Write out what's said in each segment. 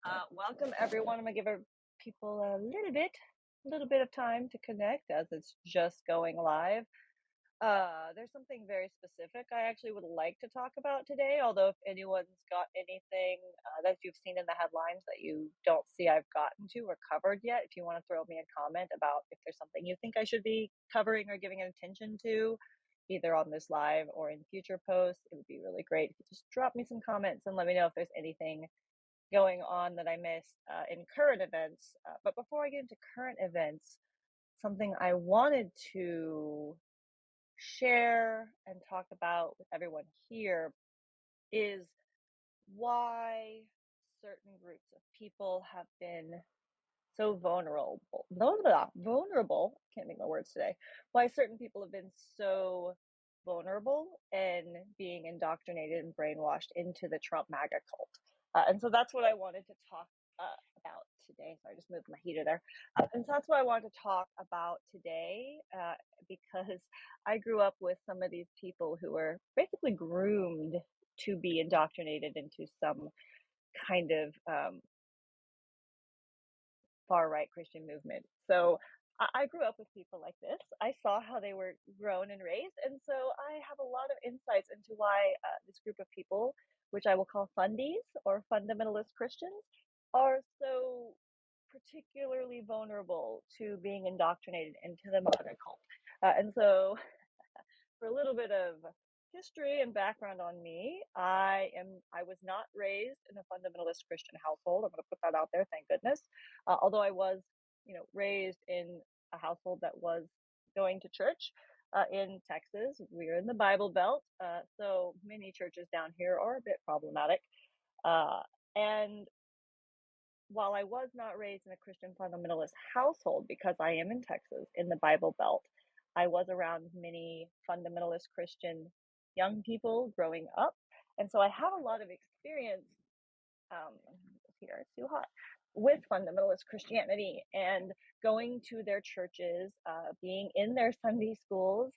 Welcome everyone. I'm gonna give people a little bit of time to connect as it's just going live. There's something very specific I actually would like to talk about today. Although if anyone's got anything that you've seen in the headlines that you don't see I've gotten to or covered yet, if you want to throw me a comment about if there's something you think I should be covering or giving attention to, either on this live or in future posts, it would be really great if you just drop me some comments and let me know if there's anything going on that I missed in current events. But before I get into current events, something I wanted to share and talk about with everyone here is why certain groups of people have been so vulnerable, can't make my words today, why certain people have been so vulnerable and being indoctrinated and brainwashed into the Trump MAGA cult. And so that's what I wanted to talk about today. So I just moved my heater there. And so that's what I wanted to talk about today because I grew up with some of these people who were basically groomed to be indoctrinated into some kind of far-right Christian movement. So I grew up with people like this. I saw how they were grown and raised. And so I have a lot of insights into why this group of people, which I will call fundies or fundamentalist Christians, are so particularly vulnerable to being indoctrinated into the MAGA cult. And so for a little bit of history and background on me, I was not raised in a fundamentalist Christian household. I'm going to put that out there, thank goodness. Although I was, raised in a household that was going to church in Texas. We're in the Bible Belt, so many churches down here are a bit problematic. And while I was not raised in a Christian fundamentalist household, because I am in Texas in the Bible Belt, I was around many fundamentalist Christian young people growing up. And so I have a lot of experience here, it's too hot, with fundamentalist Christianity and going to their churches, being in their Sunday schools,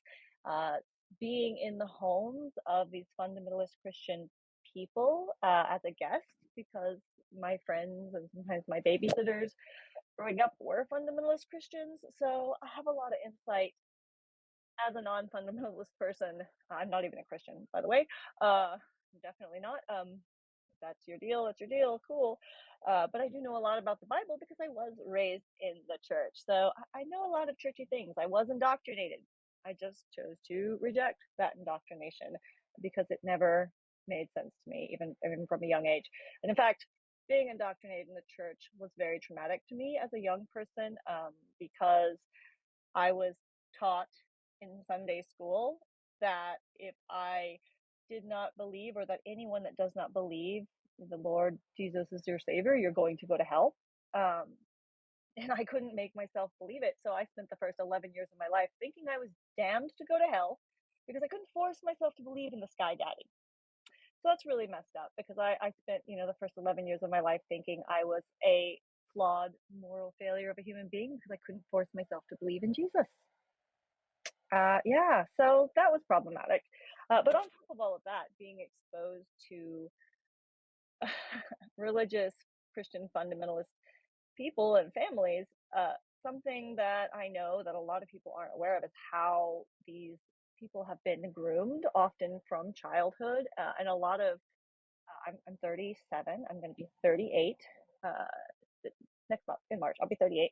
being in the homes of these fundamentalist Christian people as a guest, because my friends and sometimes my babysitters growing up were fundamentalist Christians. So I have a lot of insight as a non-fundamentalist person. I'm not even a Christian, by the way. Definitely not. If that's your deal, that's your deal. Cool. But I do know a lot about the Bible because I was raised in the church. So I know a lot of churchy things. I was indoctrinated. I just chose to reject that indoctrination because it never made sense to me, even from a young age. And in fact, being indoctrinated in the church was very traumatic to me as a young person because I was taught in Sunday school that if I did not believe, or that anyone that does not believe the Lord Jesus is your savior, you're going to go to hell. And I couldn't make myself believe it. So I spent the first 11 years of my life thinking I was damned to go to hell because I couldn't force myself to believe in the sky daddy. So that's really messed up because I spent, the first 11 years of my life thinking I was a flawed moral failure of a human being because I couldn't force myself to believe in Jesus. Yeah, so that was problematic. But on top of all of that, being exposed to religious Christian fundamentalist people and families, something that I know that a lot of people aren't aware of is how these people have been groomed, often from childhood. And a lot of, I'm 37, I'm going to be 38 next month in March, I'll be 38.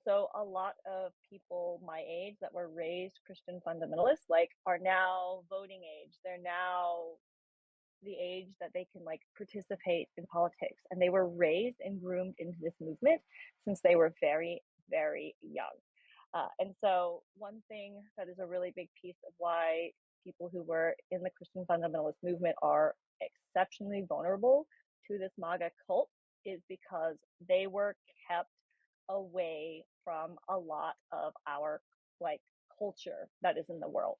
So a lot of people my age that were raised Christian fundamentalists, are now voting age. They're now the age that they can participate in politics, and they were raised and groomed into this movement since they were very, very young. And so one thing that is a really big piece of why people who were in the Christian fundamentalist movement are exceptionally vulnerable to this MAGA cult is because they were kept away from a lot of our culture that is in the world.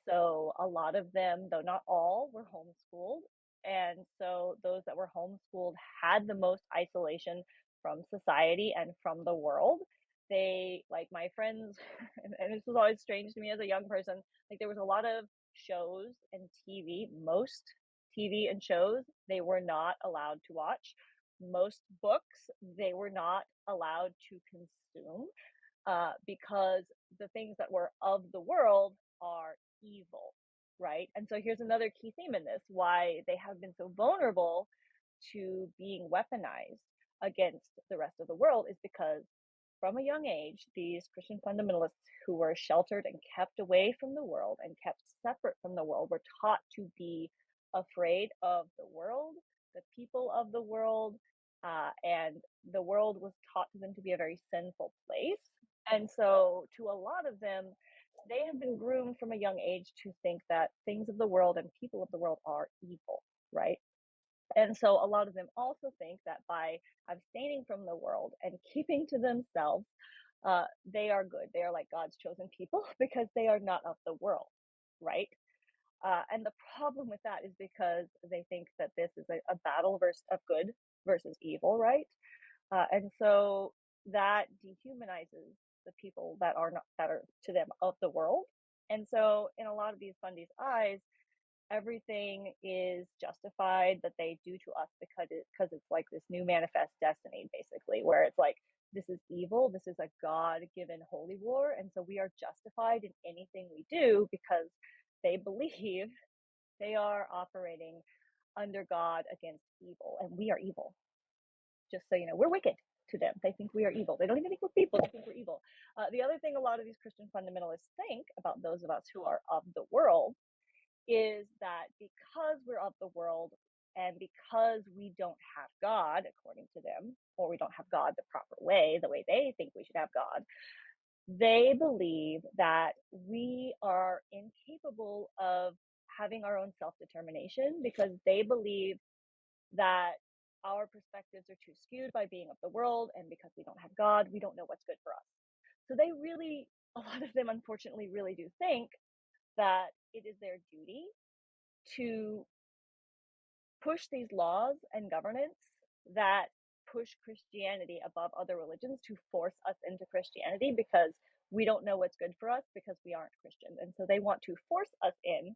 So a lot of them, though not all, were homeschooled. And so those that were homeschooled had the most isolation from society and from the world. They, like my friends, and this was always strange to me as a young person, there was a lot of shows and TV, most TV and shows they were not allowed to watch. most books they were not allowed to consume because the things that were of the world are evil, right? And so here's another key theme in this why they have been so vulnerable to being weaponized against the rest of the world is because from a young age, these Christian fundamentalists who were sheltered and kept away from the world and kept separate from the world were taught to be afraid of the world, the people of the world, and the world was taught to them to be a very sinful place. And so, to a lot of them, they have been groomed from a young age to think that things of the world and people of the world are evil, right? And so a lot of them also think that by abstaining from the world and keeping to themselves, they are good. They are like God's chosen people because they are not of the world, right? And the problem with that is because they think that this is a battle of good versus evil, right? And so that dehumanizes the people that are not that are to them of the world. And so in a lot of these fundies' eyes, everything is justified that they do to us because it's like this new manifest destiny basically where it's like this is evil, this is a god-given holy war, and so we are justified in anything we do because they believe they are operating under God against evil, and we are evil. Just so you know, we're wicked to them. They think we are evil. They don't even think we're people. They think we're evil. The other thing a lot of these Christian fundamentalists think about those of us who are of the world is that because we're of the world and because we don't have God, according to them, or we don't have God the proper way, the way they think we should have God, they believe that we are incapable of having our own self determination because they believe that our perspectives are too skewed by being of the world, and because we don't have God, we don't know what's good for us. So they really, a lot of them unfortunately, really do think that it is their duty to push these laws and governance that push Christianity above other religions to force us into Christianity because we don't know what's good for us because we aren't Christians. And so they want to force us in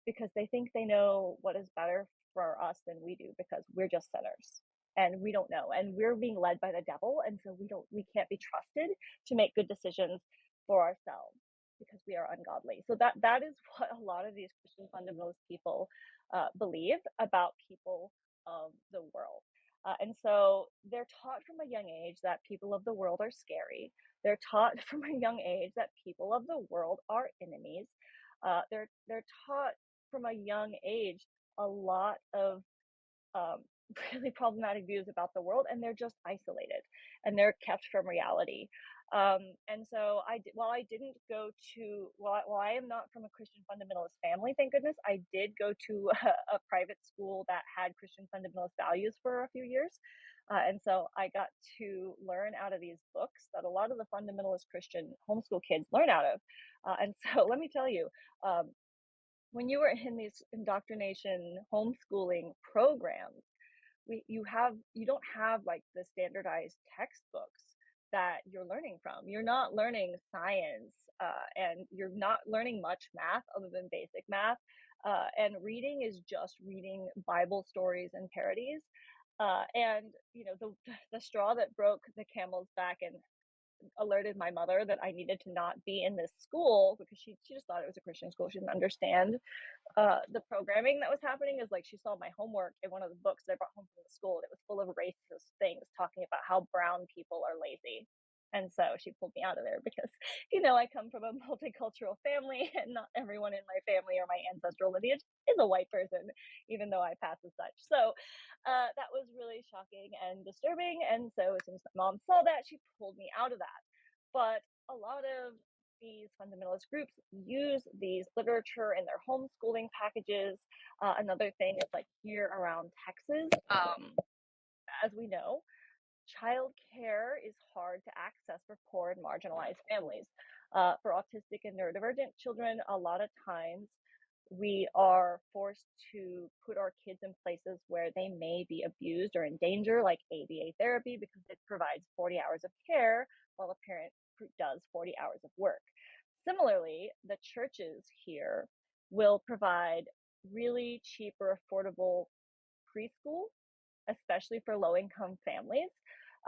because they think they know what is better for us than we do because we're just sinners and we don't know and we're being led by the devil, and so we can't be trusted to make good decisions for ourselves because we are ungodly. So that is what a lot of these Christian fundamentalist people believe about people of the world. And so they're taught from a young age that people of the world are scary. They're taught from a young age that people of the world are enemies. They're taught from a young age a lot of um, really problematic views about the world, and they're just isolated and they're kept from reality. And so while I didn't go to, while I am not from a Christian fundamentalist family, thank goodness, I did go to a private school that had Christian fundamentalist values for a few years. And so I got to learn out of these books that a lot of the fundamentalist Christian homeschool kids learn out of. And so let me tell you, um, when you were in these indoctrination homeschooling programs, you don't have like the standardized textbooks that you're learning from. You're not learning science, and you're not learning much math other than basic math. And reading is just reading Bible stories and parodies. And you know the straw that broke the camel's back and alerted my mother that I needed to not be in this school because she just thought it was a Christian school. She didn't understand the programming that was happening. Is like she saw my homework in one of the books that I brought home from the school, and it was full of racist things talking about how brown people are lazy. And so she pulled me out of there because, I come from a multicultural family, and not everyone in my family or my ancestral lineage is a white person, even though I pass as such. So that was really shocking and disturbing. And so as soon as my mom saw that, she pulled me out of that. But a lot of these fundamentalist groups use these literature in their homeschooling packages. Another thing is like here around Texas, as we know, childcare is hard to access for poor and marginalized families. For autistic and neurodivergent children, a lot of times we are forced to put our kids in places where they may be abused or in danger, like ABA therapy, because it provides 40 hours of care while a parent does 40 hours of work. Similarly, the churches here will provide really cheap or affordable preschool especially for low-income families.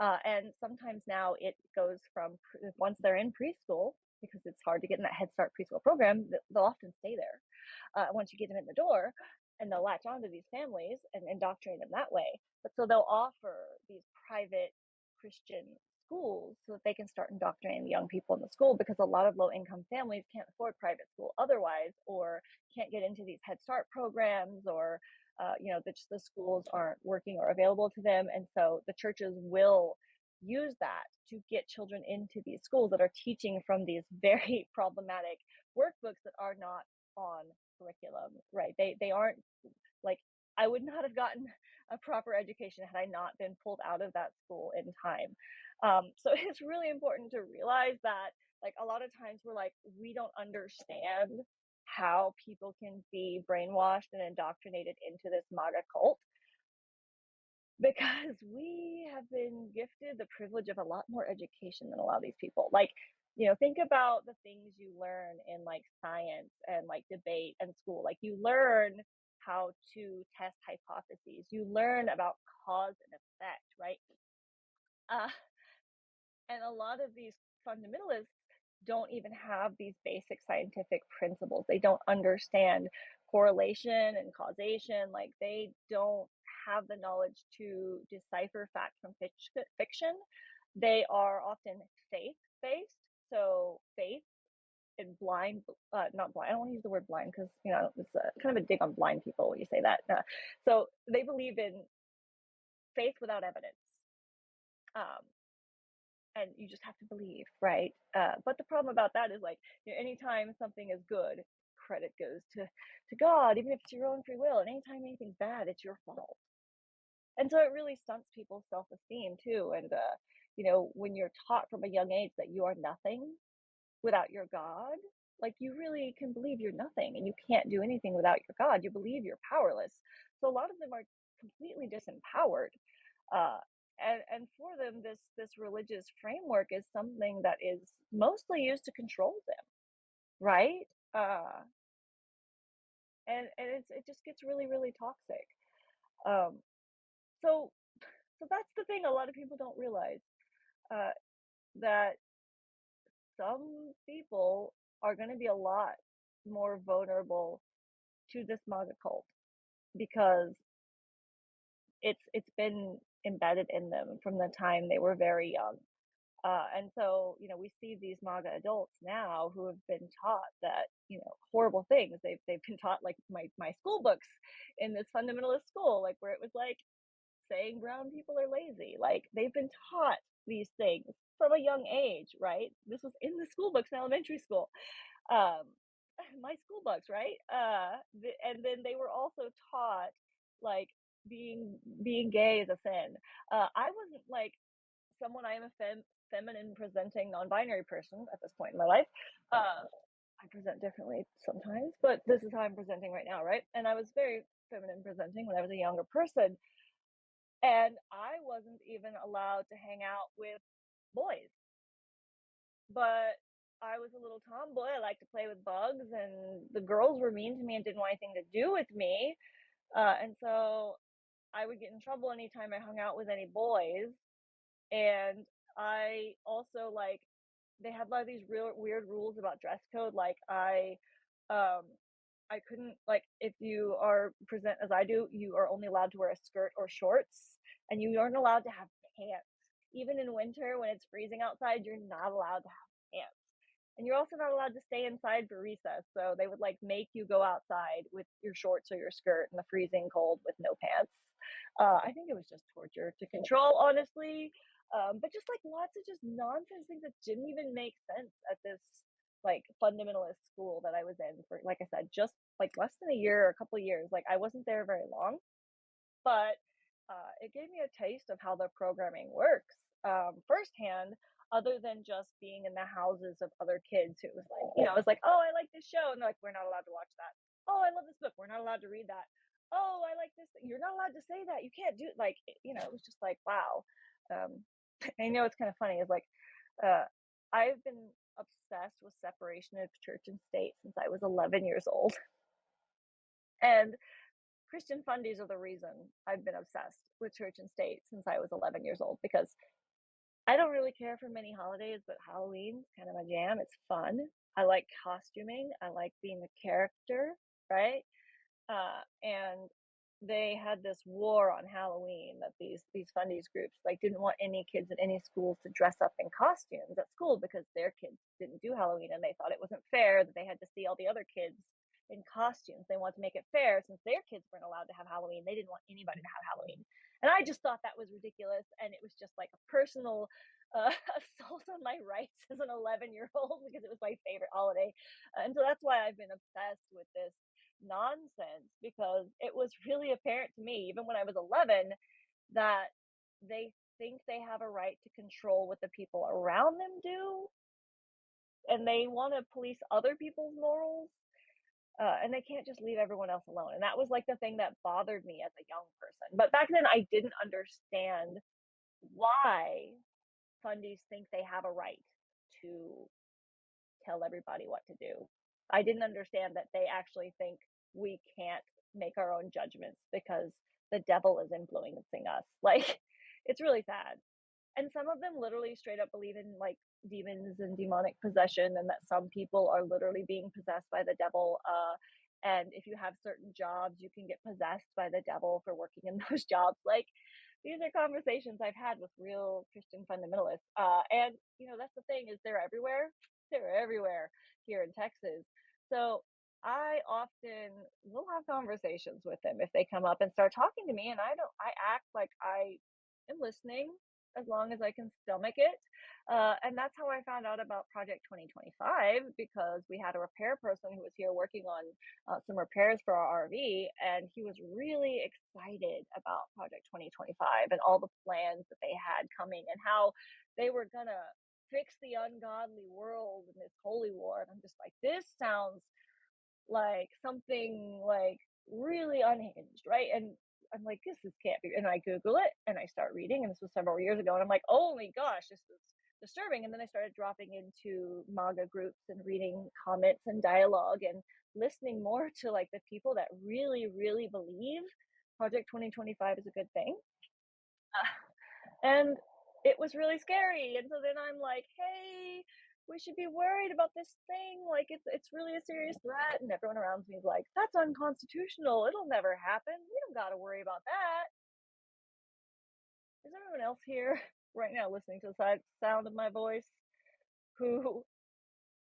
And sometimes now it goes from once they're in preschool, because it's hard to get in that Head Start preschool program, they'll often stay there once you get them in the door, and they'll latch onto these families and indoctrinate them that way. But so they'll offer these private Christian schools so that they can start indoctrinating the young people in the school, because a lot of low-income families can't afford private school otherwise, or can't get into these Head Start programs, or the schools aren't working or available to them. And so the churches will use that to get children into these schools that are teaching from these very problematic workbooks that are not on curriculum, right? They aren't, like, I would not have gotten a proper education had I not been pulled out of that school in time. So it's really important to realize that, like, a lot of times we're like, we don't understand how people can be brainwashed and indoctrinated into this MAGA cult, because we have been gifted the privilege of a lot more education than a lot of these people. Like, think about the things you learn in, like, science and, like, debate and school. Like, you learn how to test hypotheses, you learn about cause and effect, right? uh, and a lot of these fundamentalists don't even have these basic scientific principles. They don't understand correlation and causation. Like, they don't have the knowledge to decipher fact from fiction. They are often faith based. So faith and blind, not blind. I don't want to use the word blind because it's kind of a dig on blind people when you say that. So they believe in faith without evidence. Um, and you just have to believe, right? But the problem about that is, like, anytime something is good, credit goes to God, even if it's your own free will. And anytime anything's bad, it's your fault. And so it really stunts people's self-esteem too. And when you're taught from a young age that you are nothing without your God, like, you really can believe you're nothing and you can't do anything without your God. You believe you're powerless. So a lot of them are completely disempowered. Uh, and for them, this religious framework is something that is mostly used to control them, right? Uh, and it just gets really, really toxic. Um, so so that's the thing a lot of people don't realize, uh, that some people are going to be a lot more vulnerable to this MAGA cult, because it's been embedded in them from the time they were very young. And so, we see these MAGA adults now who have been taught that, horrible things. They've been taught, like, my school books in this fundamentalist school, like, where it was like saying brown people are lazy. Like, they've been taught these things from a young age, right? This was in the school books in elementary school. Um, my school books, right? And then they were also taught, like, being gay is a sin. I wasn't, like, someone. I am a feminine presenting non-binary person at this point in my life. I present differently sometimes, but this is how I'm presenting right now, right? And I was very feminine presenting when I was a younger person, and I wasn't even allowed to hang out with boys. But I was a little tomboy. I liked to play with bugs, and the girls were mean to me and didn't want anything to do with me. And so I would get in trouble anytime I hung out with any boys. And I also, like, they had, like, these real weird rules about dress code. Like, um I couldn't, like, if you are present as I do, you are only allowed to wear a skirt or shorts, and you aren't allowed to have pants. Even in winter when it's freezing outside, you're not allowed to have pants. And you're also not allowed to stay inside for recess. So they would, like, make you go outside with your shorts or your skirt in the freezing cold with no pants. I think it was just torture to control, honestly. But just, like, lots of just nonsense things that didn't even make sense at this, like, fundamentalist school that I was in for, like I said, just, like, less than a year or a couple of years. Like, I wasn't there very long, but it gave me a taste of how the programming works, firsthand, other than just being in the houses of other kids who was like, it was like, oh, I like this show. And they're like, we're not allowed to watch that. Oh, I love this book. We're not allowed to read that. Oh, I like this. You're not allowed to say that. You can't do it. Like, it was just like, wow. Um, I know it's kind of funny is, like, uh, I've been obsessed with separation of church and state since I was 11 years old. And Christian fundies are the reason I've been obsessed with church and state since I was 11 years old because I don't really care for many holidays, but Halloween's kind of my jam. It's fun. I like costuming. I like being a character, right? And they had this war on Halloween that these fundies groups like didn't want any kids in any schools to dress up in costumes at school because their kids didn't do Halloween and they thought it wasn't fair that they had to see all the other kids in costumes. They wanted to make it fair since their kids weren't allowed to have Halloween. They didn't want anybody to have Halloween. And I just thought that was ridiculous. And it was just like a personal assault on my rights as an 11-year-old because it was my favorite holiday. And so that's why I've been obsessed with this nonsense because it was really apparent to me, even when I was 11, that they think they have a right to control what the people around them do. And they want to police other people's morals. And they can't just leave everyone else alone. And that was like the thing that bothered me as a young person. But back then, I didn't understand why fundies think they have a right to tell everybody what to do. I didn't understand that they actually think we can't make our own judgments because the devil is influencing us. Like, it's really sad. And some of them literally straight up believe in like demons and demonic possession, and that some people are literally being possessed by the devil. And if you have certain jobs, you can get possessed by the devil for working in those jobs. Like, these are conversations I've had with real Christian fundamentalists. And that's the thing, is they're everywhere. They're everywhere here in Texas. So I often will have conversations with them if they come up and start talking to me, and I act like I am listening as long as I can stomach it. And that's how I found out about Project 2025, because we had a repair person who was here working on some repairs for our RV, and he was really excited about Project 2025 and all the plans that they had coming and how they were gonna fix the ungodly world in this holy war. And I'm just like, this sounds like something like really unhinged, right? And I'm like, this can't be. And I Google it and I start reading, and this was several years ago. And I'm like, oh my gosh, this is disturbing. And then I started dropping into MAGA groups and reading comments and dialogue and listening more to like the people that really, really believe Project 2025 is a good thing. And it was really scary. And so then I'm like, hey, we should be worried about this thing. Like, it's really a serious threat. And everyone around me is like, that's unconstitutional. It'll never happen. We don't got to worry about that. Is everyone else here right now listening to the sound of my voice who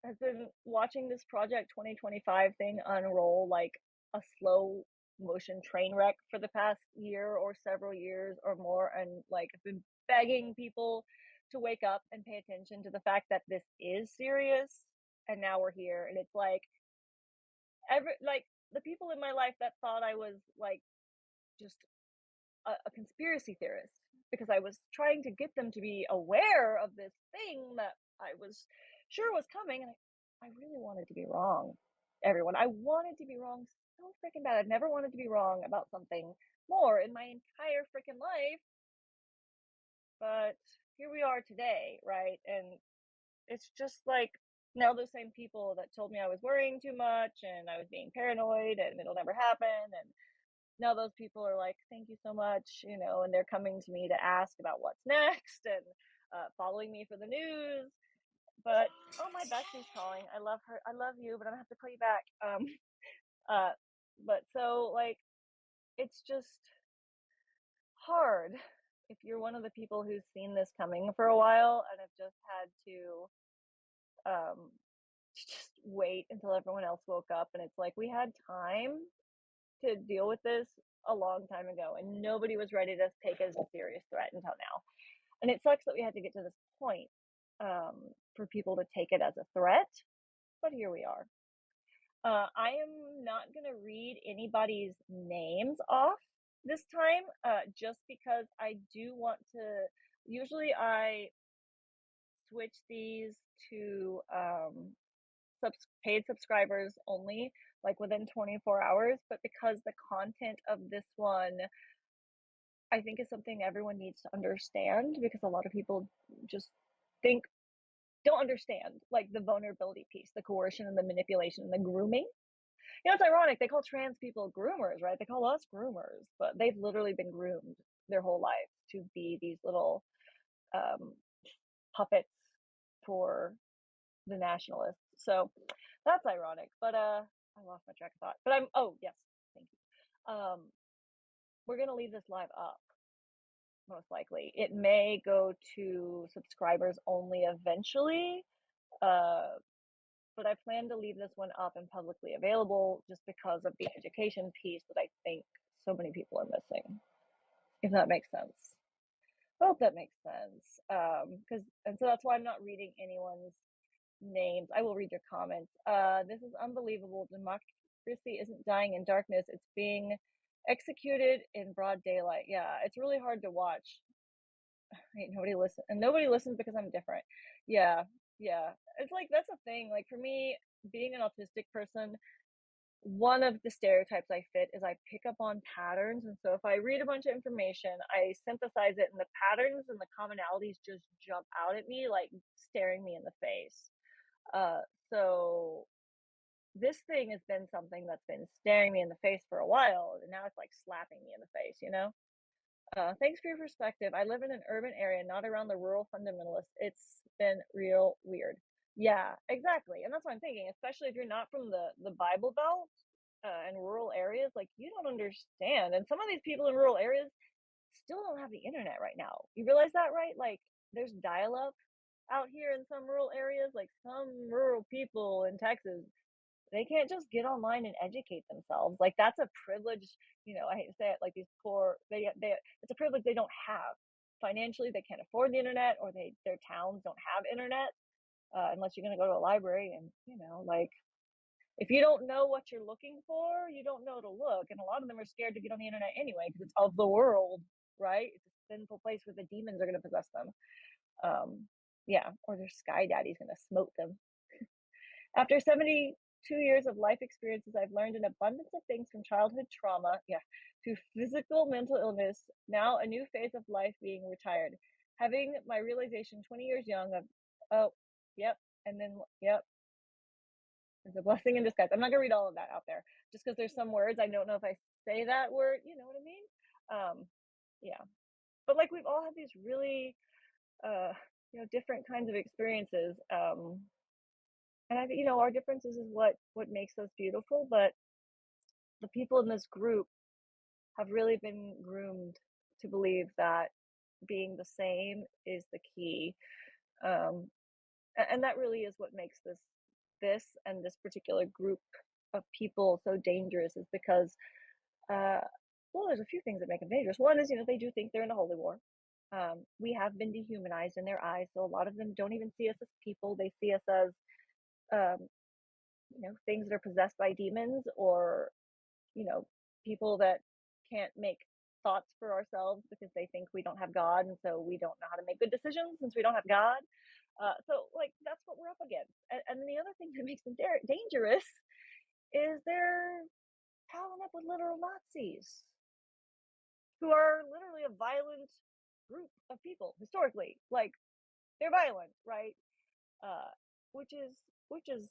has been watching this Project 2025 thing unroll like a slow motion train wreck for the past year or several years or more, and like I've been begging people to wake up and pay attention to the fact that this is serious, and now we're here. And it's like the people in my life that thought I was like just a conspiracy theorist because I was trying to get them to be aware of this thing that I was sure was coming. And I really wanted to be wrong, everyone. I wanted to be wrong so freaking bad. I've never wanted to be wrong about something more in my entire freaking life. But here we are today, right? And it's just like, now those same people that told me I was worrying too much and I was being paranoid and it'll never happen, and now those people are like, thank you so much, and they're coming to me to ask about what's next and following me for the news. But oh, my bestie's calling. I love her. I love you, but I'm gonna have to call you back. But so like, it's just hard if you're one of the people who's seen this coming for a while and have just had to just wait until everyone else woke up. And it's like, we had time to deal with this a long time ago, and nobody was ready to take it as a serious threat until now. And it sucks that we had to get to this point for people to take it as a threat, but here we are. I am not going to read anybody's names off this time, just because I do want to. Usually I switch these to paid subscribers only, like within 24 hours. But because the content of this one, I think, is something everyone needs to understand, because a lot of people just don't understand like the vulnerability piece, the coercion and the manipulation and the grooming. It's ironic. They call trans people groomers, right? They call us groomers, but they've literally been groomed their whole life to be these little um, puppets for the nationalists. So that's ironic. But I lost my track of thought. But I'm oh yes, thank you. We're gonna leave this live up most likely. It may go to subscribers only eventually. Uh, but I plan to leave this one up and publicly available just because of the education piece that I think so many people are missing, if that makes sense. I hope that makes sense. And so that's why I'm not reading anyone's names. I will read your comments. This is unbelievable. Democracy isn't dying in darkness. It's being executed in broad daylight. Yeah, it's really hard to watch. Right, nobody listens because I'm different. Yeah, yeah. It's like that's a thing. Like for me, being an autistic person, one of the stereotypes I fit is I pick up on patterns. And so if I read a bunch of information, I synthesize it, and the patterns and the commonalities just jump out at me, like staring me in the face. Uh, so this thing has been something that's been staring me in the face for a while, and now it's like slapping me in the face, you know? Thanks for your perspective. I live in an urban area, not around the rural fundamentalists. It's been real weird. Yeah, exactly. And that's what I'm thinking, especially if you're not from the Bible Belt and rural areas, like you don't understand. And some of these people in rural areas still don't have the internet right now. You realize that, right? Like there's dial up out here in some rural areas, like some rural people in Texas, they can't just get online and educate themselves. Like that's a privilege, you know, I hate to say it, like these poor they it's a privilege they don't have. Financially, they can't afford the internet, or their towns don't have internet, unless you're going to go to a library. And you know, like if you don't know what you're looking for, you don't know to look. And a lot of them are scared to get on the internet anyway because it's of the world, right? It's a sinful place where the demons are going to possess them. Yeah, or their sky daddy's going to smote them. After 72 years of life experiences, I've learned an abundance of things from childhood trauma, yeah, to physical mental illness, now a new phase of life being retired. Having my realization 20 years young of, oh, yep, and then, yep, it's a blessing in disguise. I'm not going to read all of that out there just because there's some words I don't know if I say that word, you know what I mean? Yeah. But like we've all had these really, different kinds of experiences. And I think, our differences is what makes us beautiful. But the people in this group have really been groomed to believe that being the same is the key. Um, and that really is what makes this and this particular group of people so dangerous, is because uh, well, there's a few things that make them dangerous. One is, they do think they're in a holy war. We have been dehumanized in their eyes, so a lot of them don't even see us as people. They see us as um, things that are possessed by demons, or people that can't make thoughts for ourselves because they think we don't have God, and so we don't know how to make good decisions since we don't have God. So like that's what we're up against. And then the other thing that makes them dangerous is they're palling up with literal Nazis, who are literally a violent group of people historically. Like they're violent, right? Uh, which is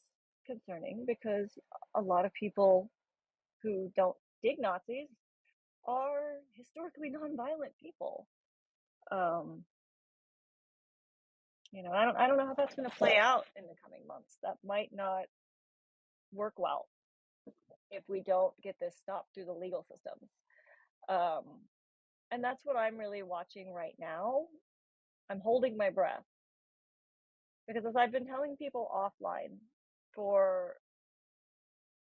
concerning, because a lot of people who don't dig Nazis are historically nonviolent people. Um, I don't know how that's going to play out in the coming months. That might not work well if we don't get this stopped through the legal systems. Um, and that's what I'm really watching right now. I'm holding my breath, because as I've been telling people offline for,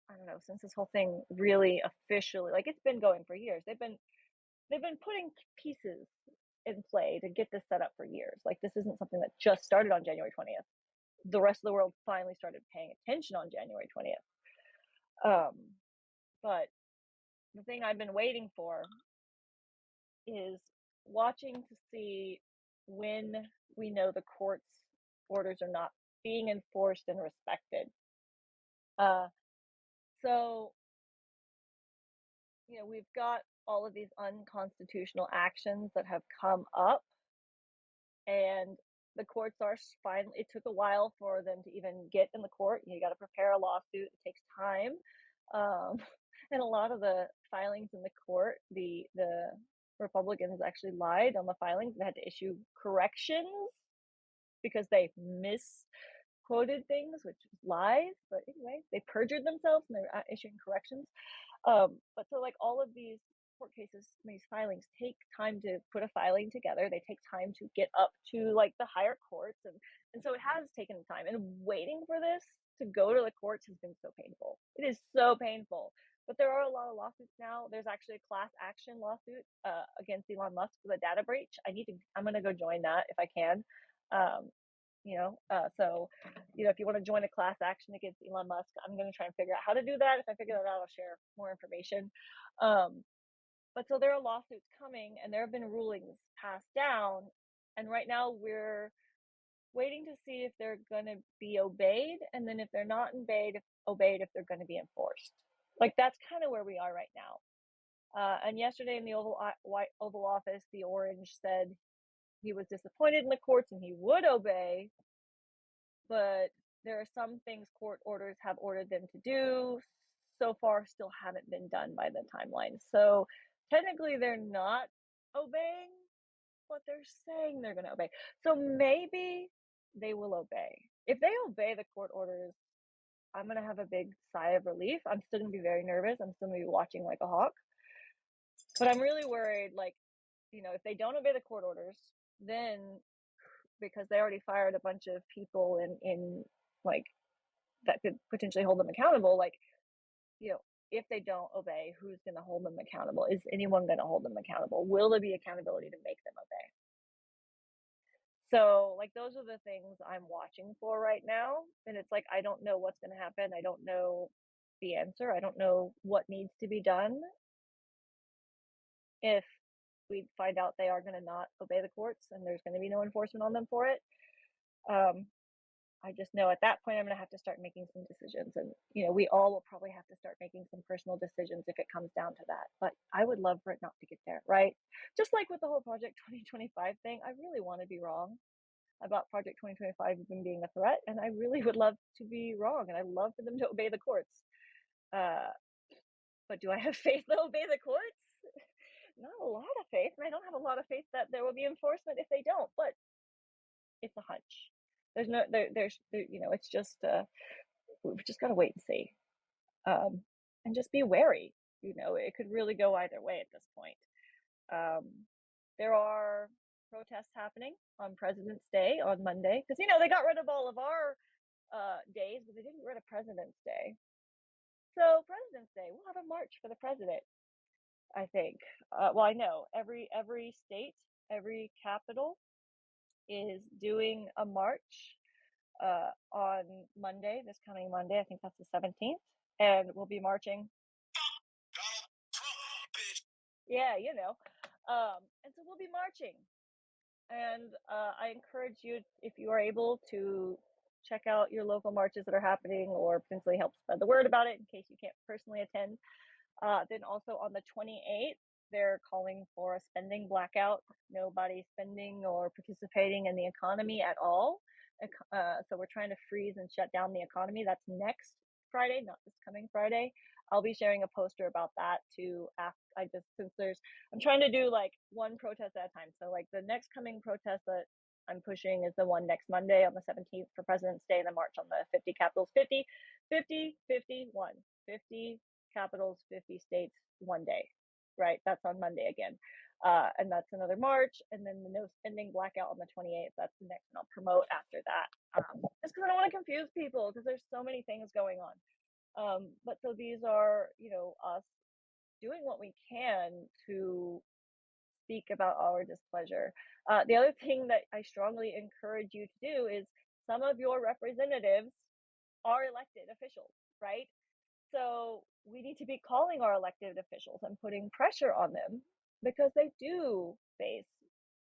I don't know, since this whole thing really officially, like it's been going for years. They've been putting pieces in play to get this set up for years. Like this isn't something that just started on January 20th. The rest of the world finally started paying attention on January 20th. But the thing I've been waiting for is watching to see when we know the court's orders are not being enforced and respected. Uh, so, we've got all of these unconstitutional actions that have come up, and the courts are finally, it took a while for them to even get in the court. You got to prepare a lawsuit, it takes time. And a lot of the filings in the court, the Republicans actually lied on the filings and had to issue corrections because they misquoted things, which is lies. But anyway, they perjured themselves and they're issuing corrections. But so like all of these court cases, these filings take time to put a filing together. They take time to get up to like the higher courts, and so it has taken time. And waiting for this to go to the courts has been so painful. It is so painful. But there are a lot of lawsuits now. There's actually a class action lawsuit against Elon Musk for the data breach. I'm gonna go join that if I can. Um, so if you want to join a class action against Elon Musk, I'm going to try and figure out how to do that. If I figure that out, I'll share more information. But so there are lawsuits coming, and there have been rulings passed down, and right now we're waiting to see if they're going to be obeyed, and then if they're not obeyed, if they're going to be enforced. Like that's kind of where we are right now. And yesterday in the Oval Office, the Orange said he was disappointed in the courts and he would obey, but there are some things court orders have ordered them to do so far still haven't been done by the timeline. So technically they're not obeying, but they're saying they're going to obey. So maybe they will obey. If they obey the court orders, I'm going to have a big sigh of relief. I'm still going to be very nervous. I'm still going to be watching like a hawk. But I'm really worried, like, if they don't obey the court orders, then because they already fired a bunch of people in like that could potentially hold them accountable, like if they don't obey, who's going to hold them accountable? Is anyone going to hold them accountable? Will there be accountability to make them obey? So like those are the things I'm watching for right now, and it's like I don't know what's going to happen. I don't know the answer. I don't know what needs to be done if we find out they are going to not obey the courts and there's going to be no enforcement on them for it. I just know at that point I'm going to have to start making some decisions, and we all will probably have to start making some personal decisions if it comes down to that. But I would love for it not to get there, right? Just like with the whole Project 2025 thing, I really want to be wrong about Project 2025 even being a threat, and I really would love to be wrong, and I'd love for them to obey the courts. But do I have faith they'll obey the courts? Not a lot of faith, and I don't have a lot of faith that there will be enforcement if they don't. But it's a hunch. It's just we've just got to wait and see, and just be wary. It could really go either way at this point. There are protests happening on President's Day on Monday because they got rid of all of our days, but they didn't get rid of President's Day. So President's Day, we'll have a march for the president, I think. Well, I know every state, every capital is doing a march on Monday, this coming Monday. I think that's the 17th, and we'll be marching. Yeah, and so we'll be marching, and I encourage you, if you are able, to check out your local marches that are happening, or potentially help spread the word about it in case you can't personally attend. Then also on the 28th, they're calling for a spending blackout. Nobody spending or participating in the economy at all. So we're trying to freeze and shut down the economy. That's next Friday, not this coming Friday. I'll be sharing a poster about that too. I'm trying to do like one protest at a time. So like the next coming protest that I'm pushing is the one next Monday on the 17th for President's Day, and the march on the 50 capitals, 50, 50, 51, 50 capitals, 50 states, one day, right? That's on Monday again. And that's another march. And then the no spending blackout on the 28th, that's the next one I'll promote after that. Just because I don't want to confuse people, because there's so many things going on. But so these are, us doing what we can to speak about our displeasure. The other thing that I strongly encourage you to do is some of your representatives are elected officials, right? So we need to be calling our elected officials and putting pressure on them, because they do face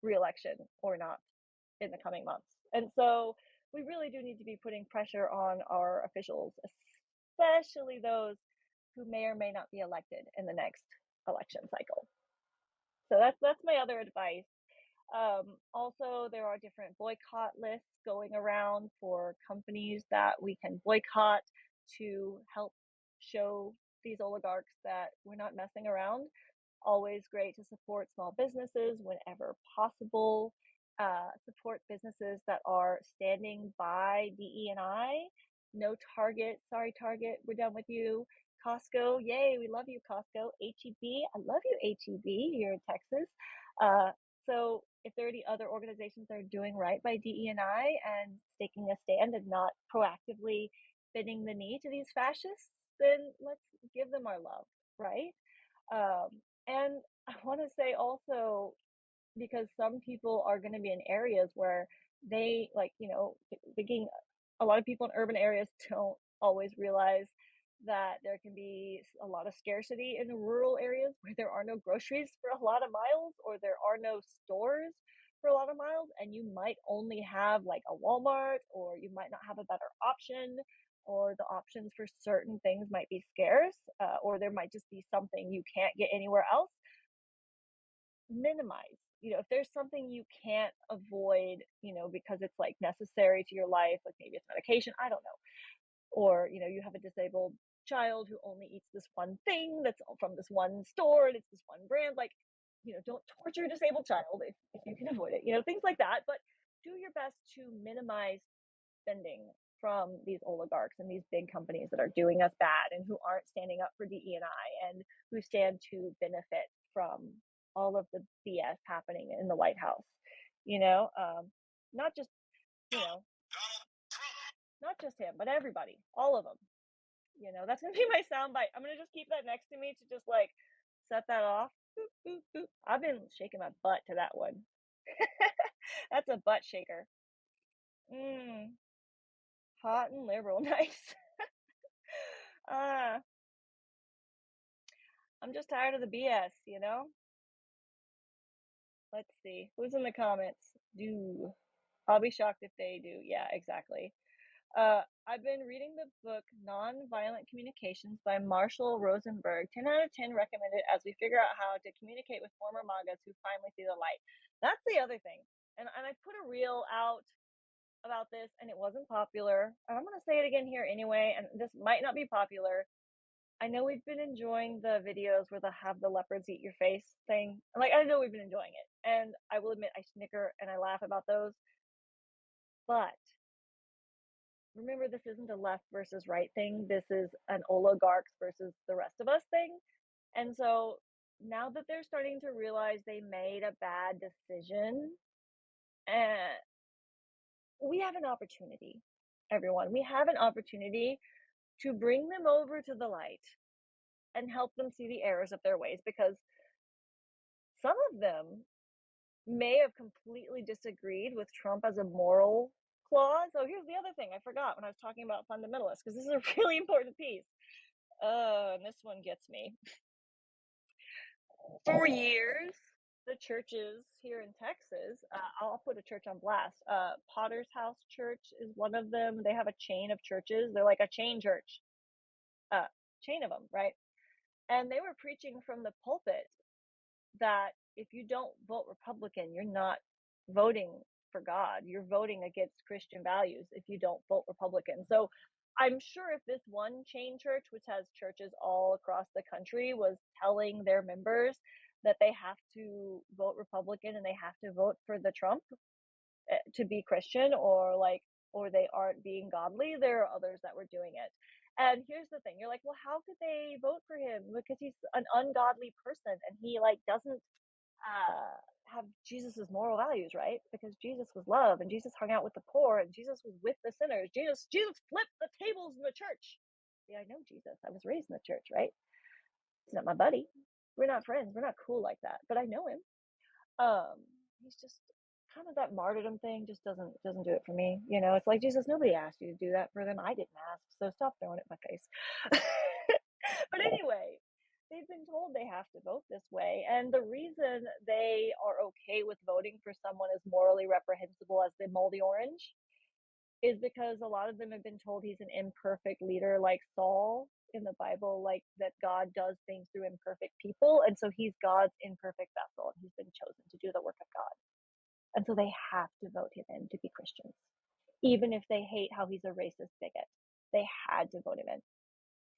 re-election or not in the coming months. And so we really do need to be putting pressure on our officials, especially those who may or may not be elected in the next election cycle. So that's my other advice. Also, there are different boycott lists going around for companies that we can boycott to help show these oligarchs that we're not messing around. always great to support small businesses whenever possible. Support businesses that are standing by DE&I. No Target, sorry Target, we're done with you. Costco, yay, we love you, Costco. HEB, I love you, HEB, here in Texas. So if there are any other organizations that are doing right by DE&I and taking a stand and not proactively bending the knee to these fascists, then let's give them our love, right? And I want to say also, because some people are going to be in areas where they, like, thinking, a lot of people in urban areas don't always realize that there can be a lot of scarcity in rural areas where there are no groceries for a lot of miles, or there are no stores for a lot of miles, and you might only have like a Walmart, or you might not have a better option, or the options for certain things might be scarce, or there might just be something you can't get anywhere else. Minimize, if there's something you can't avoid, because it's like necessary to your life, like maybe it's medication, I don't know, or you have a disabled child who only eats this one thing that's from this one store and it's this one brand, like, don't torture a disabled child if you can avoid it, things like that. But do your best to minimize spending from these oligarchs and these big companies that are doing us bad and who aren't standing up for DE&I and who stand to benefit from all of the BS happening in the White House. Not just, not just him, but everybody, all of them. That's gonna be my soundbite. I'm gonna just keep that next to me to just like set that off. Boop, boop, boop. I've been shaking my butt to that one. That's a butt shaker. Hot and liberal, nice. uh, I'm just tired of the BS. Let's see. Who's in the comments? I'll be shocked if they do. Yeah, exactly. I've been reading the book Nonviolent Communications by Marshall Rosenberg. 10 out of 10 recommended as we figure out how to communicate with former MAGAs who finally see the light. That's the other thing. And I put a reel out about this and it wasn't popular. And I'm going to say it again here anyway. And this might not be popular. I know we've been enjoying the videos where they have the leopards eat your face thing. Like, I know we've been enjoying it. And I will admit I snicker and I laugh about those. But remember, this isn't a left versus right thing. This is an oligarchs versus the rest of us thing. And so now that they're starting to realize they made a bad decision, we have an opportunity, everyone. We have an opportunity to bring them over to the light and help them see the errors of their ways, because some of them may have completely disagreed with Trump as a moral clause. Oh, here's the other thing I forgot when I was talking about fundamentalists, because this is a really important piece. And this one gets me. For years, the churches here in Texas, I'll put a church on blast. Potter's House Church is one of them. They have a chain of churches. They're like a chain church, chain of them, right? And they were preaching from the pulpit that if you don't vote Republican, you're not voting for God. You're voting against Christian values if you don't vote Republican. So I'm sure if this one chain church, which has churches all across the country, was telling their members that they have to vote Republican and they have to vote for the Trump to be Christian, or they aren't being godly, there are others that were doing it. And here's the thing, you're like, well, how could they vote for him? Because he's an ungodly person and he doesn't have Jesus's moral values, right? Because Jesus was love and Jesus hung out with the poor and Jesus was with the sinners. Jesus flipped the tables in the church. Yeah, I know Jesus. I was raised in the church, right? He's not my buddy. We're not friends. We're not cool like that. But I know him. He's just kind of, that martyrdom thing just doesn't do it for me. It's like, Jesus, nobody asked you to do that for them. I didn't ask, so stop throwing it in my face. But anyway, they've been told they have to vote this way, and the reason they are okay with voting for someone as morally reprehensible as the moldy orange is because a lot of them have been told he's an imperfect leader, like Saul in the Bible, like that God does things through imperfect people, and so he's God's imperfect vessel, and he's been chosen to do the work of God. And so they have to vote him in to be Christians. Even if they hate how he's a racist bigot, they had to vote him in.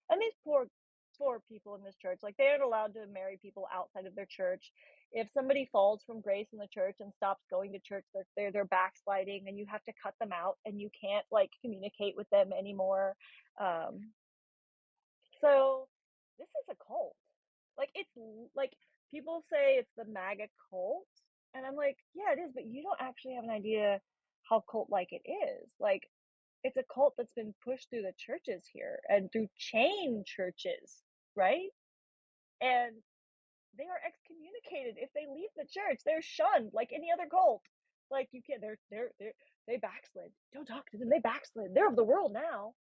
And these poor for people in this church. Like, they aren't allowed to marry people outside of their church. If somebody falls from grace in the church and stops going to church, they're backsliding, and you have to cut them out, and you can't like communicate with them anymore. So this is a cult. Like, it's like, people say it's the MAGA cult, and I'm like, yeah, it is, but you don't actually have an idea how cult like it is. Like, it's a cult that's been pushed through the churches here and through chain churches, right? And they are excommunicated if they leave the church. They're shunned like any other cult. Like, you can't. They backslid. Don't talk to them. They backslid. They're of the world now.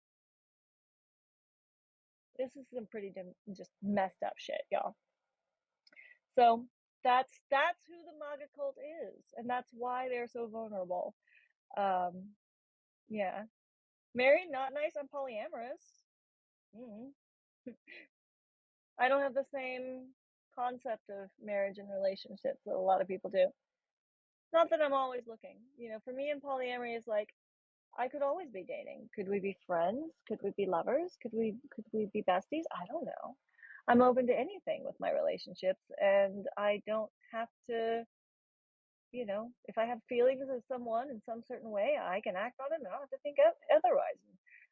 This is some pretty just messed up shit, y'all. So that's who the MAGA cult is, and that's why they're so vulnerable. Yeah, married, not nice. I'm polyamorous. Mm. I don't have the same concept of marriage and relationships that a lot of people do. Not that I'm always looking. For me, in polyamory is like, I could always be dating. Could we be friends? Could we be lovers? Could we be besties? I don't know. I'm open to anything with my relationships, and I don't have to, if I have feelings of someone in some certain way, I can act on it, and I don't have to think otherwise.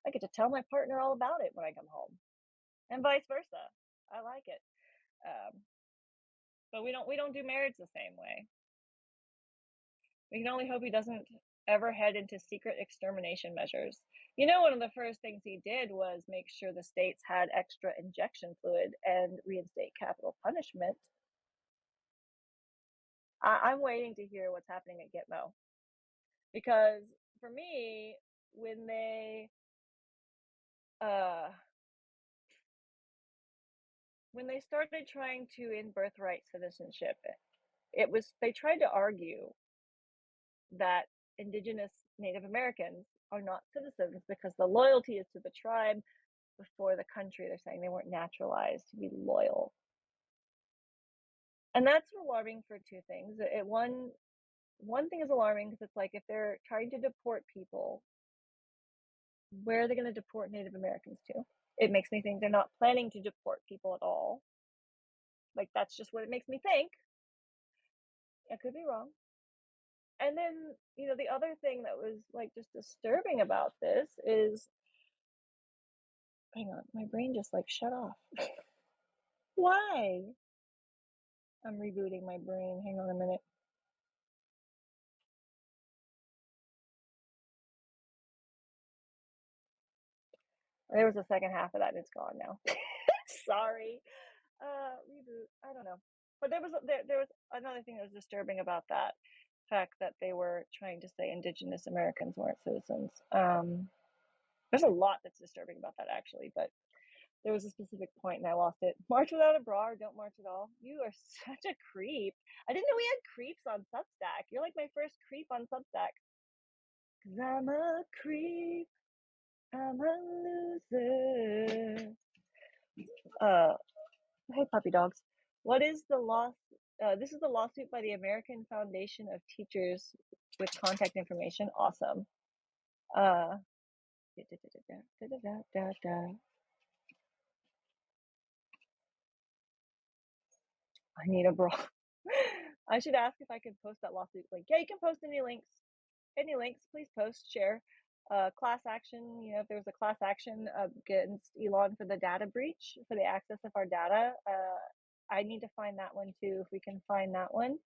I get to tell my partner all about it when I come home, and vice versa. I like it. But we don't do marriage the same way. We can only hope he doesn't ever head into secret extermination measures. One of the first things he did was make sure the states had extra injection fluid and reinstate capital punishment. I'm waiting to hear what's happening at Gitmo, because for me, when they started trying to end birthright citizenship, they tried to argue that indigenous Native Americans are not citizens because the loyalty is to the tribe before the country. They're saying they weren't naturalized to be loyal. And that's alarming for two things. One thing is alarming because it's like, if they're trying to deport people, where are they going to deport Native Americans to? It makes me think they're not planning to deport people at all. Like, that's just what it makes me think. I could be wrong. And then, the other thing that was like just disturbing about this is, hang on, my brain just like shut off. Why? I'm rebooting my brain. Hang on a minute. There was a second half of that, and it's gone now. Sorry. Reboot. I don't know. But there was another thing that was disturbing about that fact that they were trying to say Indigenous Americans weren't citizens. There's a lot that's disturbing about that, actually, but there was a specific point and I lost it. March without a bra or don't march at all. You are such a creep. I didn't know we had creeps on Substack. You're like my first creep on Substack. 'Cause I'm a creep. I'm a loser. Hey, puppy dogs. What is the law? This is the lawsuit by the American Foundation of Teachers with contact information. Awesome. I need a bra. I should ask if I could post that lawsuit link. Yeah, you can post any links. Any links, please post, share. Class action, if there was a class action against Elon for the data breach, for the access of our data, I need to find that one too. If we can find that one,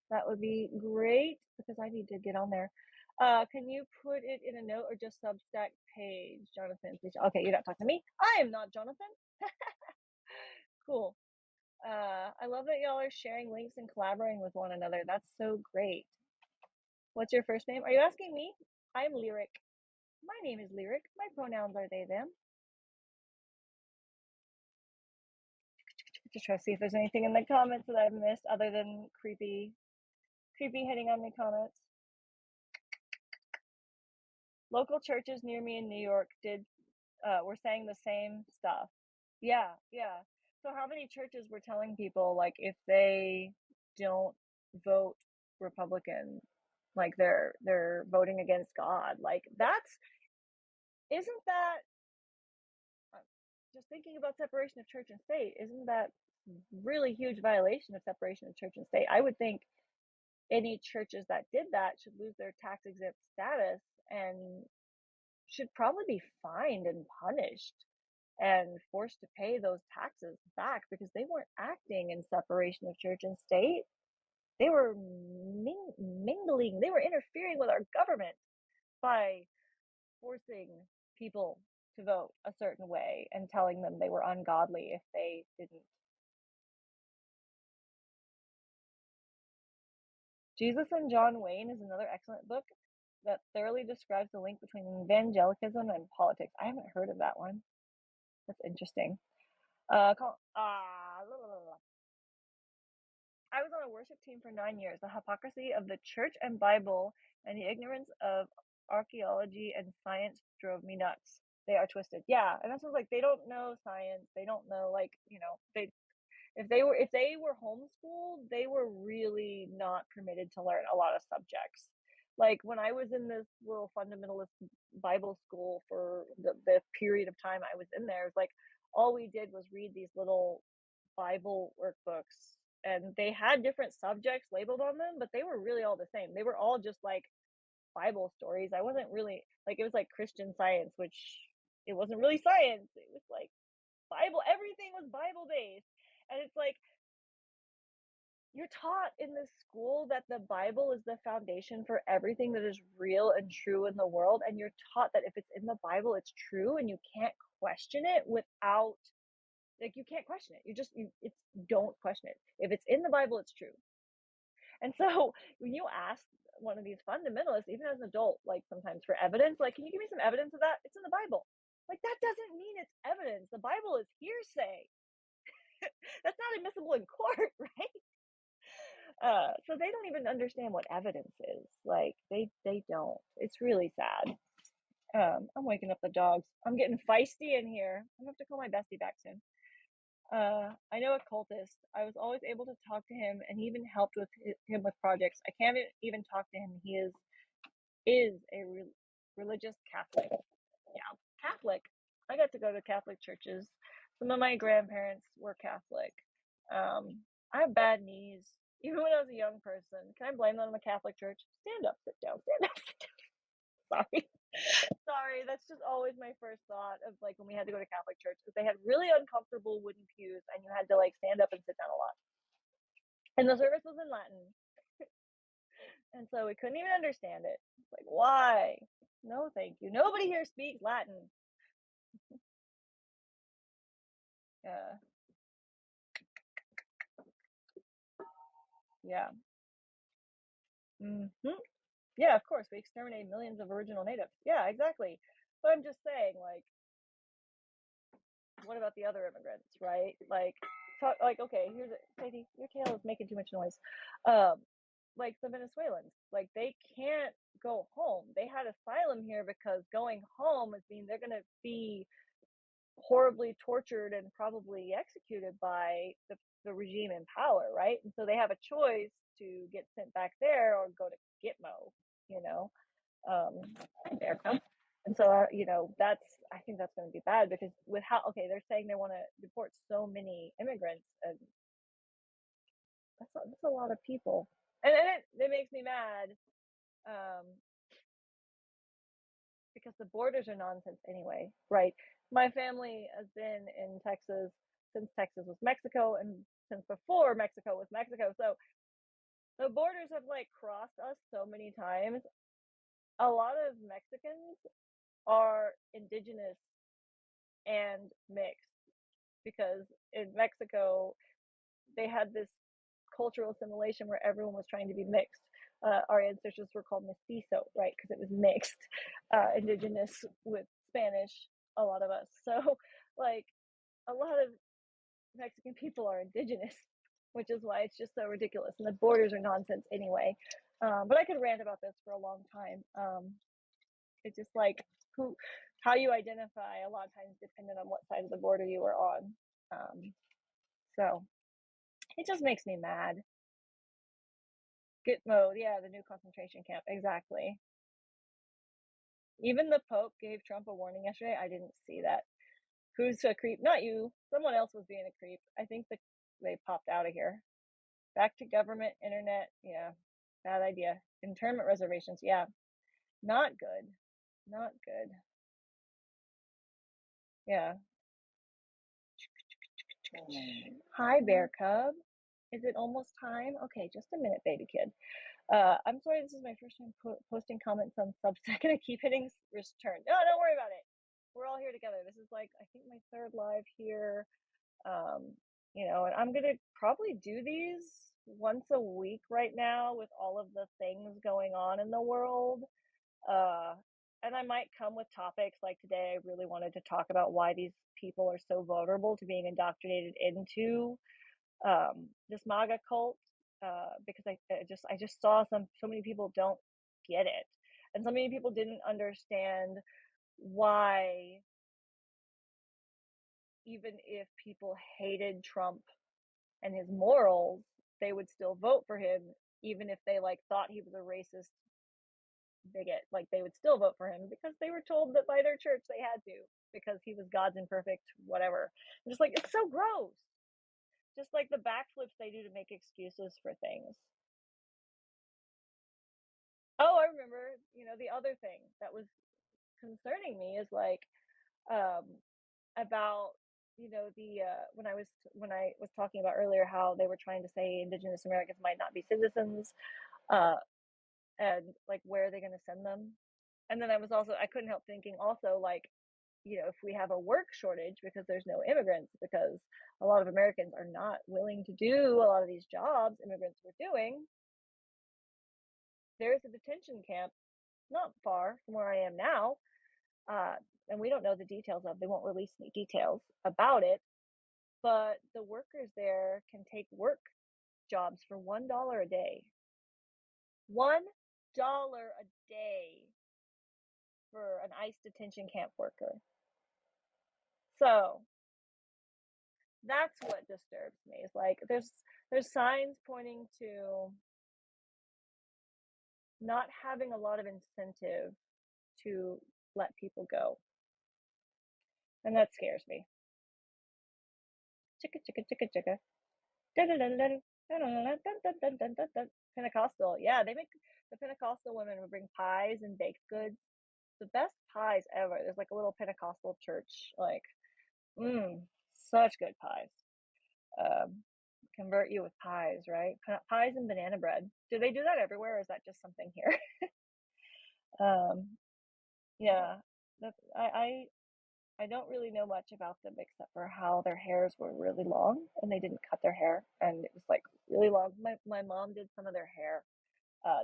that would be great, because I need to get on there. Can you put it in a note or just Substack page, Jonathan? Please. Okay, you're not talking to me. I am not Jonathan. Cool. I love that y'all are sharing links and collaborating with one another. That's so great. What's your first name? Are you asking me? I'm Lyric. My name is Lyric. My pronouns are they, them. Just try to see if there's anything in the comments that I've missed other than creepy hitting on my comments. Local churches near me in New York were saying the same stuff. Yeah. So how many churches were telling people, like, if they don't vote Republican, like they're voting against God? Like, isn't that just thinking about separation of church and state, isn't that really huge violation of separation of church and state? I would think any churches that did that should lose their tax exempt status and should probably be fined and punished and forced to pay those taxes back because they weren't acting in separation of church and state. They were mingling, they were interfering with our government by forcing people to vote a certain way and telling them they were ungodly if they didn't. Jesus and John Wayne is another excellent book that thoroughly describes the link between evangelicalism and politics. I haven't heard of that one. That's interesting. I was on a worship team for 9 years. The hypocrisy of the church and Bible and the ignorance of archaeology and science drove me nuts. They are twisted. Yeah, and that's like they don't know science. They don't know they if they were homeschooled, they were really not permitted to learn a lot of subjects. Like when I was in this little fundamentalist Bible school for the period of time I was in there, it was like all we did was read these little Bible workbooks, and they had different subjects labeled on them, but they were really all the same. They were all just like Bible stories. I wasn't really like, it was like Christian Science, which it wasn't really science. It was like Bible. Everything was Bible based. And it's like, you're taught in this school that the Bible is the foundation for everything that is real and true in the world. And you're taught that if it's in the Bible, it's true and you can't question it without, like, you can't question it. Don't question it. If it's in the Bible, it's true. And so when you ask one of these fundamentalists, even as an adult, like sometimes for evidence, like, can you give me some evidence of that? It's in the Bible. Like, that doesn't mean it's evidence. The Bible is hearsay. That's not admissible in court, right? So they don't even understand what evidence is. Like, they don't. It's really sad. I'm waking up the dogs. I'm getting feisty in here. I'm gonna have to call my bestie back soon. I know a cultist. I was always able to talk to him, and he even helped him with projects. I can't even talk to him. He is a religious Catholic. Yeah, Catholic. I got to go to Catholic churches. Some of my grandparents were Catholic. I have bad knees. Even when I was a young person, can I blame that on the Catholic Church? Stand up, sit down, stand up, sit down. Sorry. Sorry, that's just always my first thought of like when we had to go to Catholic church, because they had really uncomfortable wooden pews and you had to like stand up and sit down a lot. And the service was in Latin. And so we couldn't even understand it. It's like, why? No, thank you. Nobody here speaks Latin. Yeah. Yeah. Mm-hmm. Yeah, of course. We exterminated millions of original natives. Yeah, exactly. But I'm just saying, like, what about the other immigrants, right? Like, okay, here's it. Sadie, your tail is making too much noise. Like the Venezuelans, like they can't go home. They had asylum here because going home would mean they're gonna be horribly tortured and probably executed by the regime in power, right? And so they have a choice to get sent back there or go to Gitmo, you know. America. And so, I think that's going to be bad because with how, okay, they're saying they want to deport so many immigrants, and that's a lot of people. And it makes me mad um, because the borders are nonsense anyway, right? My family has been in Texas since Texas was Mexico and since before Mexico was Mexico. So the borders have like crossed us so many times. A lot of Mexicans are indigenous and mixed because in Mexico they had this cultural assimilation where everyone was trying to be mixed. Our ancestors were called mestizo, right? Because it was mixed, indigenous with Spanish, a lot of us. So, like, a lot of Mexican people are indigenous, which is why it's just so ridiculous. And the borders are nonsense anyway. But I could rant about this for a long time. It's just like how you identify a lot of times dependent on what side of the border you are on. So it just makes me mad. Gitmo, yeah, the new concentration camp, exactly. Even the Pope gave Trump a warning yesterday. I didn't see that. Who's a creep? Not you. Someone else was being a creep. I think they popped out of here. Back to government, internet. Yeah, bad idea. Internment reservations. Yeah, not good. Not good. Yeah. Hi, Bear Cub. Is it almost time? Okay, just a minute, baby kid. I'm sorry, this is my first time posting comments on Substack, and I keep hitting return. No, don't worry about it. We're all here together. This is like, I think, my third live here. And I'm gonna probably do these once a week right now with all of the things going on in the world. And I might come with topics like today. I really wanted to talk about why these people are so vulnerable to being indoctrinated into this MAGA cult, because I just saw so many people don't get it, and so many people didn't understand why, even if people hated Trump and his morals, they would still vote for him, even if they thought he was a racist bigot. Like, they would still vote for him because they were told that by their church they had to, because he was God's imperfect whatever. I'm just like, it's so gross. Just like the backflips they do to make excuses for things. Oh, I remember, the other thing that was concerning me is about, the when I was talking about earlier how they were trying to say Indigenous Americans might not be citizens, uh, and where are they going to send them? And then I couldn't help thinking also, if we have a work shortage because there's no immigrants, because a lot of Americans are not willing to do a lot of these jobs immigrants were doing, there's a detention camp not far from where I am now, and we don't know the details of. They won't release any details about it, but the workers there can take work jobs for $1 a day. $1 a day for an ICE detention camp worker. So that's what disturbs me. It's there's signs pointing to not having a lot of incentive to let people go, and that scares me. Chicka chicka chicka chicka. Pentecostal, yeah, the Pentecostal women would bring pies and baked goods, the best pies ever. There's a little Pentecostal church, such good pies. Convert you with pies, right? Pies and banana bread. Do they do that everywhere, or is that just something here? Yeah, I don't really know much about them except for how their hairs were really long and they didn't cut their hair, and it was really long. My mom did some of their hair.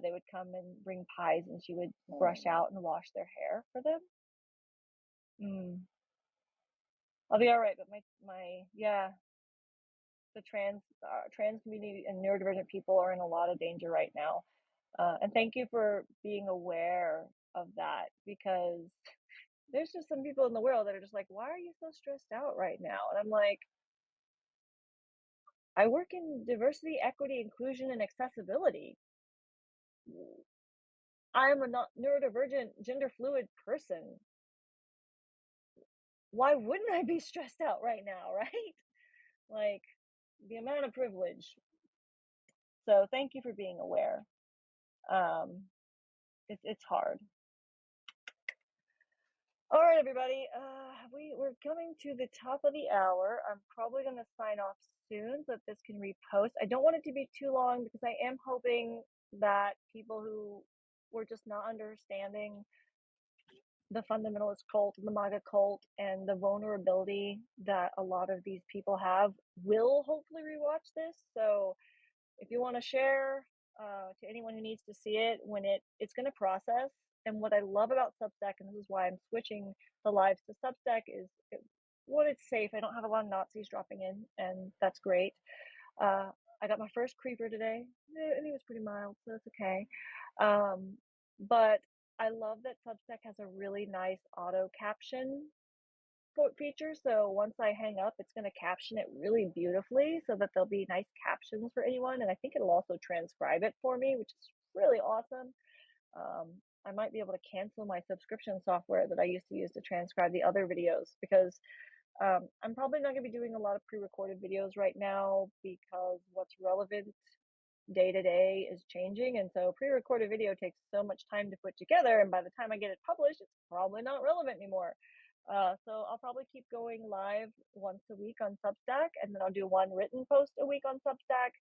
They would come and bring pies and she would brush out and wash their hair for them. I'll be all right, but yeah, the trans community and neurodivergent people are in a lot of danger right now. And thank you for being aware of that, because there's just some people in the world that are just like, why are you so stressed out right now? And I'm like, I work in diversity, equity, inclusion, and accessibility. I'm a neurodivergent, gender fluid person. Why wouldn't I be stressed out right now, right? The amount of privilege. So thank you for being aware. It's hard. All right, everybody. We're coming to the top of the hour. I'm probably going to sign off soon so that this can repost. I don't want it to be too long because I am hoping that people who were just not understanding the fundamentalist cult and the MAGA cult and the vulnerability that a lot of these people have will hopefully rewatch this. So if you want to share to anyone who needs to see it, when it's going to process. And what I love about Substack, and this is why I'm switching the lives to Substack, is when it's safe. I don't have a lot of Nazis dropping in, and that's great. I got my first creeper today, and he was pretty mild, so it's okay. But I love that Substack has a really nice auto caption feature. So once I hang up, it's going to caption it really beautifully so that there'll be nice captions for anyone. And I think it'll also transcribe it for me, which is really awesome. I might be able to cancel my subscription software that I used to use to transcribe the other videos, because I'm probably not going to be doing a lot of pre-recorded videos right now because what's relevant day to day is changing, and so pre-recorded video takes so much time to put together, and by the time I get it published, it's probably not relevant anymore. So I'll probably keep going live once a week on Substack, and then I'll do one written post a week on Substack.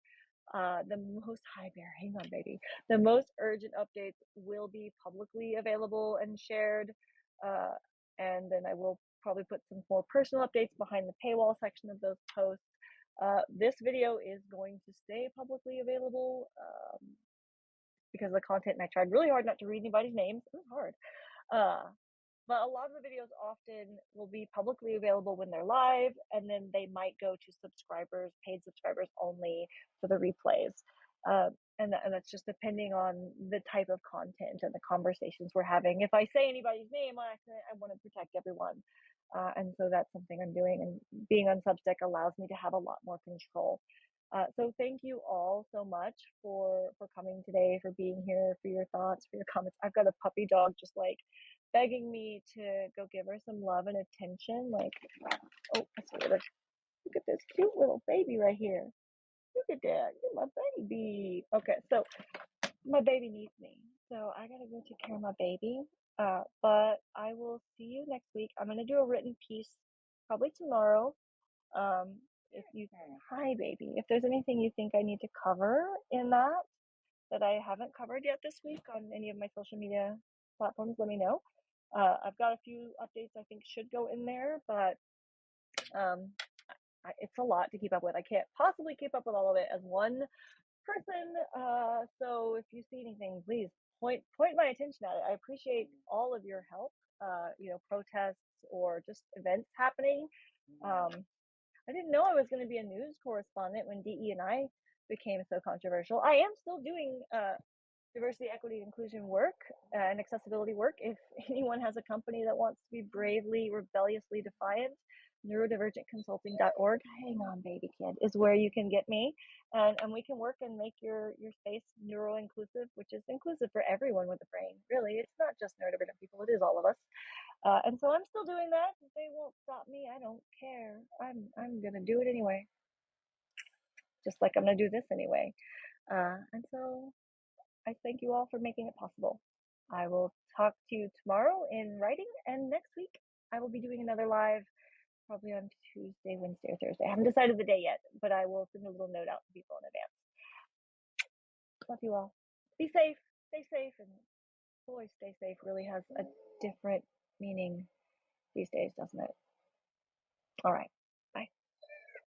The most hang on, baby. The most urgent updates will be publicly available and shared, and then I will probably put some more personal updates behind the paywall section of those posts. This video is going to stay publicly available because of the content, and I tried really hard not to read anybody's names. It was hard. But a lot of the videos often will be publicly available when they're live, and then they might go to subscribers, paid subscribers only for the replays. And that's just depending on the type of content and the conversations we're having. If I say anybody's name on accident, I want to protect everyone. And so that's something I'm doing, and being on Substack allows me to have a lot more control. So thank you all so much for coming today, for being here, for your thoughts, for your comments. I've got a puppy dog just like begging me to go give her some love and attention. Like, oh, I see her. Look at this cute little baby right here. Look at that. You're my baby. Okay, so my baby needs me. So I gotta go take care of my baby. But I will see you next week. I'm gonna do a written piece probably tomorrow. If you, hi baby, if there's anything you think I need to cover in that I haven't covered yet this week on any of my social media platforms, let me know. I've got a few updates I think should go in there, but it's a lot to keep up with. I can't possibly keep up with all of it as one person. So if you see anything, please point my attention at it. I appreciate all of your help. Protests or just events happening. I didn't know I was going to be a news correspondent when DE&I became so controversial. I am still doing diversity, equity, inclusion work and accessibility work. If anyone has a company that wants to be bravely, rebelliously defiant, NeuroDivergentConsulting.org, hang on, baby kid, is where you can get me. And we can work and make your space neuro-inclusive, which is inclusive for everyone with a brain. Really, it's not just neurodivergent people, it is all of us. And so I'm still doing that. They won't stop me. I don't care. I'm gonna do it anyway. Just like I'm gonna do this anyway. And so I thank you all for making it possible. I will talk to you tomorrow in writing, and next week I will be doing another live, probably on Tuesday, Wednesday, or Thursday. I haven't decided the day yet, but I will send a little note out to people in advance. Love you all. Be safe. Stay safe. And boy, stay safe really has a different meaning these days, doesn't it? All right.